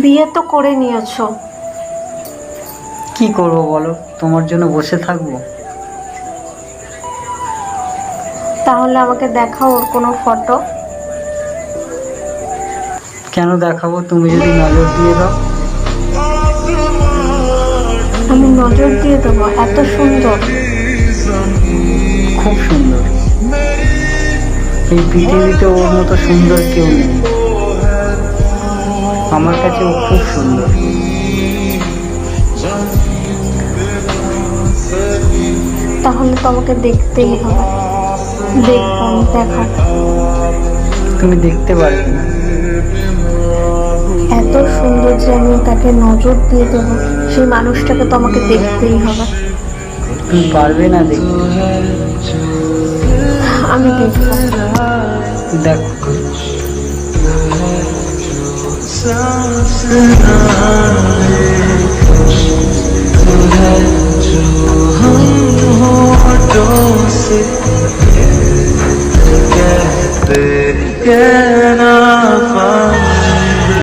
বিয়ে তো করে নিয়েছো, কি করব বলো, তোমার জন্য বসে থাকবো? তাহলে আমাকে দেখাও ওর কোনো ফটো। কেন দেখাবো, তুমি যদি নজর দিয়ে দাও? আমি নজর দিয়ে দেবো? এত সুন্দর? খুব সুন্দর। এই পৃথিবীতে ওর মতো সুন্দর কেউ নেই। আমার কাছে ও খুব সুন্দর। তাহলে তো আমাকে দেখতেই হবে। দেখবো, আমি দেখাও। তুমি দেখতে পারবে না। এত সুন্দর যে আমি তাকে নজর দিয়ে দেবো, সেই মানুষটাকে তো আমাকে দেখতেই হবে। তুমি পারবে না দেখতে। আমি দেখবো। দেখো। Yeah.